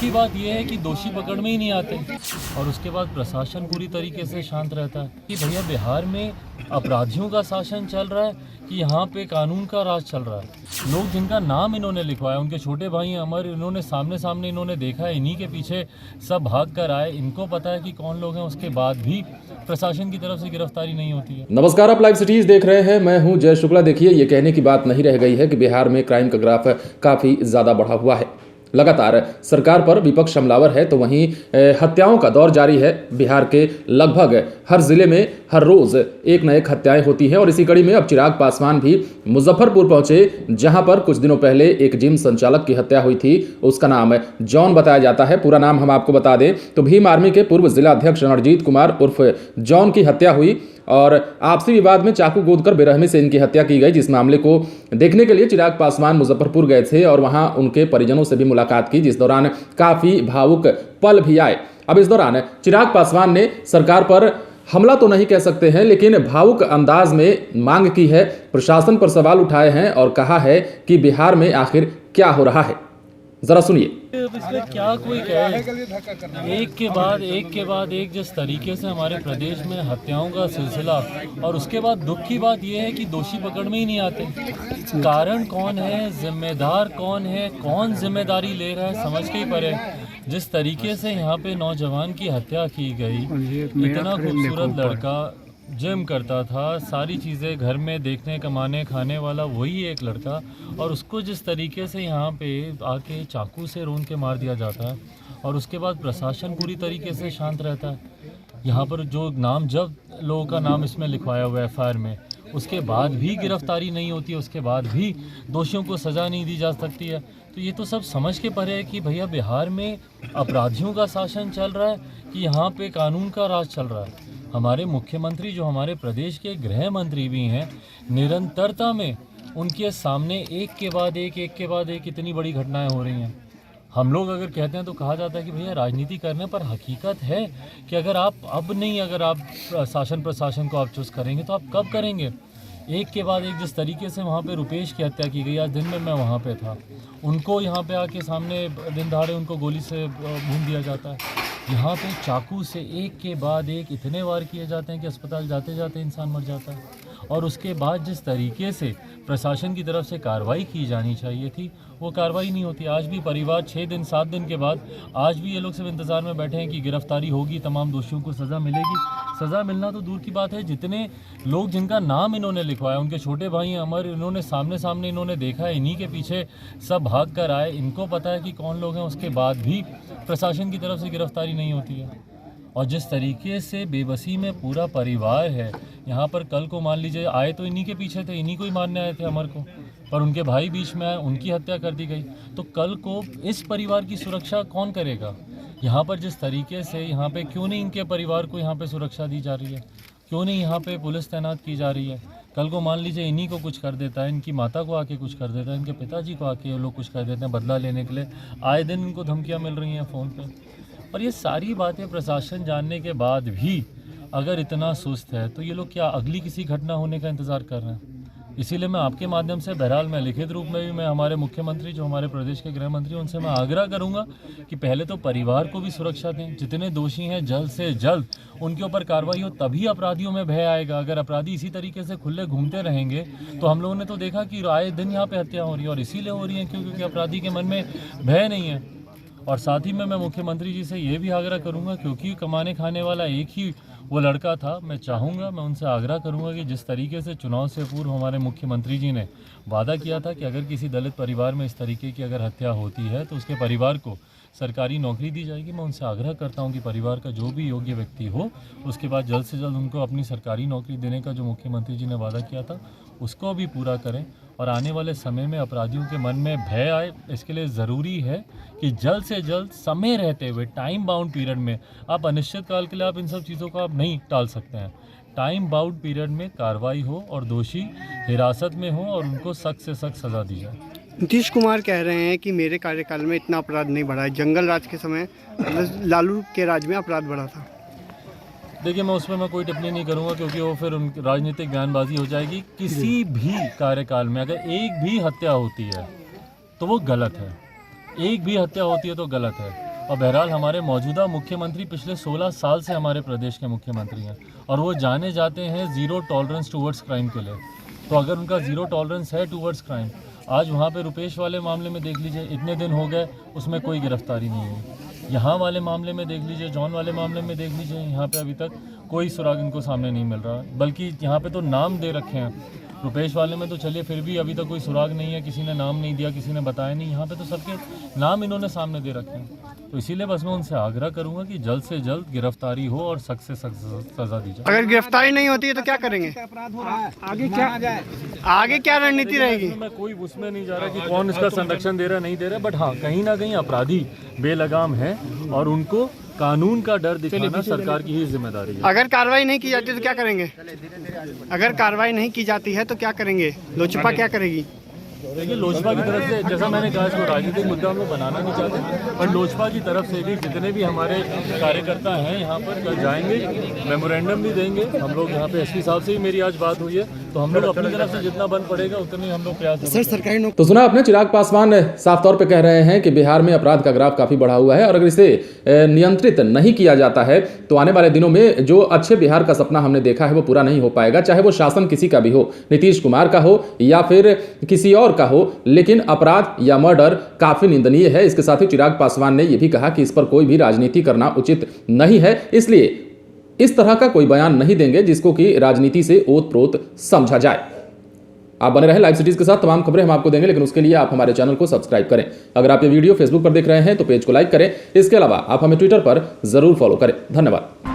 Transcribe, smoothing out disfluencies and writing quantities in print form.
की बात यह है कि दोषी पकड़ में ही नहीं आते और उसके बाद प्रशासन पूरी तरीके से शांत रहता है कि भैया बिहार में अपराधियों का शासन चल रहा है कि यहाँ पे कानून का राज चल रहा है। लोग जिनका नाम इन्होंने लिखवाया, उनके छोटे भाई अमर, इन्होंने सामने सामने इन्होंने देखा है, इन्हीं के पीछे सब भाग कर आए, इनको पता है कि कौन लोग हैं, उसके बाद भी प्रशासन की तरफ से गिरफ्तारी नहीं होती है। नमस्कार, आप लाइव सिटीज देख रहे हैं, मैं हूं जय शुक्ला। देखिए, ये कहने की बात नहीं रह गई है कि बिहार में क्राइम का ग्राफ काफी ज्यादा बढ़ा हुआ है। लगातार सरकार पर विपक्ष हमलावर है तो वहीं हत्याओं का दौर जारी है। बिहार के लगभग हर जिले में हर रोज एक न एक हत्याएं होती हैं और इसी कड़ी में अब चिराग पासवान भी मुजफ्फरपुर पहुंचे, जहां पर कुछ दिनों पहले एक जिम संचालक की हत्या हुई थी। उसका नाम जॉन बताया जाता है। पूरा नाम हम आपको बता दें तो भीम आर्मी के पूर्व जिला अध्यक्ष रणजीत कुमार उर्फ जॉन की हत्या हुई और आपसी विवाद में चाकू गोदकर बेरहमी से इनकी हत्या की गई। जिस मामले को देखने के लिए चिराग पासवान मुजफ्फरपुर गए थे और वहां उनके परिजनों से भी मुलाकात की, जिस दौरान काफी भावुक पल भी आए। अब इस दौरान चिराग पासवान ने सरकार पर हमला तो नहीं कह सकते हैं, लेकिन भावुक अंदाज में मांग की है, प्रशासन पर सवाल उठाए हैं और कहा है कि बिहार में आखिर क्या हो रहा है। जरा सुनिए। इसमें क्या कोई कहे, एक के बाद एक जिस तरीके से हमारे प्रदेश में हत्याओं का सिलसिला, और उसके बाद दुख की बात यह है कि दोषी पकड़ में ही नहीं आते। कारण कौन है, जिम्मेदार कौन है, कौन जिम्मेदारी ले रहा है, समझ के ही परे। जिस तरीके से यहाँ पे नौजवान की हत्या की गई, इतना खूबसूरत लड़का, जिम करता था, सारी चीज़ें घर में देखने कमाने खाने वाला वही एक लड़का, और उसको जिस तरीके से यहाँ पे आके चाकू से रोन के मार दिया जाता है और उसके बाद प्रशासन पूरी तरीके से शांत रहता है। यहाँ पर जो नाम, जब लोगों का नाम इसमें लिखवाया हुआ है एफआईआर में, उसके बाद भी गिरफ्तारी नहीं होती है, उसके बाद भी दोषियों को सज़ा नहीं दी जा सकती है। तो ये तो सब समझ के परे है कि भैया बिहार में अपराधियों का शासन चल रहा है कि यहाँ पे कानून का राज चल रहा है। हमारे मुख्यमंत्री, जो हमारे प्रदेश के गृह मंत्री भी हैं, निरंतरता में उनके सामने एक के बाद एक इतनी बड़ी घटनाएं हो रही हैं। हम लोग अगर कहते हैं तो कहा जाता है कि भैया राजनीति करने, पर हकीकत है कि अगर आप शासन प्रशासन को आप चूज करेंगे तो आप कब करेंगे। एक के बाद एक जिस तरीके से वहाँ पे रुपेश की हत्या की गई, आज दिन में मैं वहाँ पे था, उनको यहाँ पे आके सामने दिन दहाड़े उनको गोली से भून दिया जाता है। यहाँ पे चाकू से एक के बाद एक इतने वार किए जाते हैं कि अस्पताल जाते जाते इंसान मर जाता है। और उसके बाद जिस तरीके से प्रशासन की तरफ से कार्रवाई की जानी चाहिए थी, वो कार्रवाई नहीं होती। आज भी परिवार 6 दिन 7 दिन के बाद आज भी ये लोग सब इंतज़ार में बैठे हैं कि गिरफ्तारी होगी, तमाम दोषियों को सज़ा मिलेगी। सज़ा मिलना तो दूर की बात है, जितने लोग जिनका नाम इन्होंने लिखवाया, उनके छोटे भाई अमर, इन्होंने सामने सामने इन्होंने देखा है, इन्हीं के पीछे सब भाग कर आए, इनको पता है कि कौन लोग हैं, उसके बाद भी प्रशासन की तरफ से गिरफ्तारी नहीं होती है। और जिस तरीके से बेबसी में पूरा परिवार है यहाँ पर, कल को मान लीजिए आए तो इन्हीं के पीछे थे, इन्हीं को ही मारने आए थे अमर को, पर उनके भाई बीच में आए, उनकी हत्या कर दी गई, तो कल को इस परिवार की सुरक्षा कौन करेगा। यहाँ पर जिस तरीके से यहाँ पे क्यों नहीं इनके परिवार को यहाँ पे सुरक्षा दी जा रही है, क्यों नहीं यहाँ पे पुलिस तैनात की जा रही है। कल को मान लीजिए इन्हीं को कुछ कर देता है, इनकी माता को आके कुछ कर देता है, इनके पिताजी को आके ये लोग कुछ कर देते हैं बदला लेने के लिए। आए दिन इनको धमकियाँ मिल रही हैं फ़ोन पे, और ये सारी बातें प्रशासन जानने के बाद भी अगर इतना सुस्त है तो ये लोग क्या अगली किसी घटना होने का इंतज़ार कर रहे हैं। इसीलिए मैं आपके माध्यम से, बहरहाल मैं लिखित रूप में भी मैं हमारे मुख्यमंत्री, जो हमारे प्रदेश के गृह मंत्री, उनसे मैं आग्रह करूंगा कि पहले तो परिवार को भी सुरक्षा दें, जितने दोषी हैं जल्द से जल्द उनके ऊपर कार्रवाई हो, तभी अपराधियों में भय आएगा। अगर अपराधी इसी तरीके से खुले घूमते रहेंगे तो हम लोगों ने तो देखा कि आए दिन यहाँ पर हत्या हो रही है, और इसीलिए हो रही है क्योंकि अपराधी के मन में भय नहीं है। और साथ ही में मैं मुख्यमंत्री जी से ये भी आग्रह करूंगा, क्योंकि कमाने खाने वाला एक ही वो लड़का था, मैं चाहूँगा, मैं उनसे आग्रह करूंगा कि जिस तरीके से चुनाव से पूर्व हमारे मुख्यमंत्री जी ने वादा किया था कि अगर किसी दलित परिवार में इस तरीके की अगर हत्या होती है तो उसके परिवार को सरकारी नौकरी दी जाएगी। मैं उनसे आग्रह करता हूं कि परिवार का जो भी योग्य व्यक्ति हो, उसके बाद जल्द से जल्द उनको अपनी सरकारी नौकरी देने का जो मुख्यमंत्री जी ने वादा किया था उसको भी पूरा करें, और आने वाले समय में अपराधियों के मन में भय आए। इसके लिए ज़रूरी है कि जल्द से जल्द, समय रहते हुए, टाइम बाउंड पीरियड में, आप अनिश्चित काल के लिए आप इन सब चीज़ों को आप नहीं टाल सकते हैं, टाइम बाउंड पीरियड में कार्रवाई हो और दोषी हिरासत में हो और उनको सख्त से सख्त सज़ा दी जाए। नीतीश कुमार कह रहे हैं कि मेरे कार्यकाल में इतना अपराध नहीं बढ़ा है, जंगल राज के समय लालू के राज में अपराध बढ़ा था। देखिए, मैं उसमें कोई टिप्पणी नहीं करूंगा, क्योंकि वो फिर उनकी राजनीतिक बयानबाजी हो जाएगी। किसी भी कार्यकाल में अगर एक भी हत्या होती है तो वो गलत है, एक भी हत्या होती है तो गलत है। और बहरहाल हमारे मौजूदा मुख्यमंत्री पिछले 16 साल से हमारे प्रदेश के मुख्यमंत्री हैं और वो जाने जाते हैं ज़ीरो टॉलरेंस टूवर्ड्स क्राइम के लिए। तो अगर उनका ज़ीरो टॉलरेंस है टूवर्ड्स क्राइम, आज वहाँ पे रुपेश वाले मामले में देख लीजिए, इतने दिन हो गए उसमें कोई गिरफ्तारी नहीं हुई। यहाँ वाले मामले में देख लीजिए, जॉन वाले मामले में देख लीजिए, यहाँ पे अभी तक कोई सुराग इनको सामने नहीं मिल रहा, बल्कि यहाँ पे तो नाम दे रखे हैं। रुपेश वाले में तो चलिए फिर भी अभी तक कोई सुराग नहीं है, किसी ने नाम नहीं दिया, किसी ने बताया नहीं। यहाँ पे तो सबके नाम इन्होंने सामने दे रखे हैं। तो इसीलिए बस मैं उनसे आग्रह करूंगा कि जल्द से जल्द गिरफ्तारी हो और सख्त से सख्त सजा दी जाए। अगर गिरफ्तारी नहीं होती है तो क्या करेंगे? आगे क्या रणनीति रहेगी? मैं कोई उसमें नहीं जा रहा कि कौन इसका संरक्षण दे रहा नहीं दे रहा, बट हाँ कहीं ना कहीं अपराधी बेलगाम है और उनको कानून का डर दिखाना सरकार की ही जिम्मेदारी है। अगर कार्रवाई नहीं की जाती तो क्या करेंगे? अगर कार्रवाई नहीं की जाती है तो क्या करेंगे? लोजपा क्या करेगी? देखिए, लोजपा की तरफ से, जैसा मैंने कहा, इसको राजनीतिक मुद्दा हम लोग बनाना नहीं चाहते, पर लोजपा की तरफ से भी जितने भी हमारे कार्यकर्ता हैं यहाँ पर कल जाएंगे, मेमोरेंडम भी देंगे। हम लोग यहाँ पे एसपी साहब से ही मेरी आज बात हुई है, तो हम लोग अपनी तरफ से जितना बन पड़ेगा उतने हम लोग प्रयास। तो सुना आपने, चिराग पासवान साफ तौर पे कह रहे हैं कि बिहार में अपराध का ग्राफ काफी बढ़ा हुआ है और अगर इसे नियंत्रित नहीं किया जाता है तो आने वाले दिनों में जो अच्छे बिहार का सपना हमने देखा है वो पूरा नहीं हो पाएगा, चाहे वो शासन किसी का भी हो, नीतीश कुमार का हो या फिर किसी और का हो। लेकिन अपराध या मर्डर काफी निंदनीय है। इसके साथ ही चिराग पासवान ने यह भी कहा कि इस पर कोई भी राजनीति करना उचित नहीं है, इसलिए इस तरह का कोई बयान नहीं देंगे जिसको कि राजनीति से ओत-प्रोत समझा जाए। आप बने रहे लाइव सिटीज के साथ, तमाम खबरें हम आपको देंगे, लेकिन उसके लिए आप हमारे चैनल को सब्सक्राइब करें। अगर आप ये वीडियो फेसबुक पर देख रहे हैं तो पेज को लाइक करें। इसके अलावा आप हमें ट्विटर पर जरूर फॉलो करें। धन्यवाद।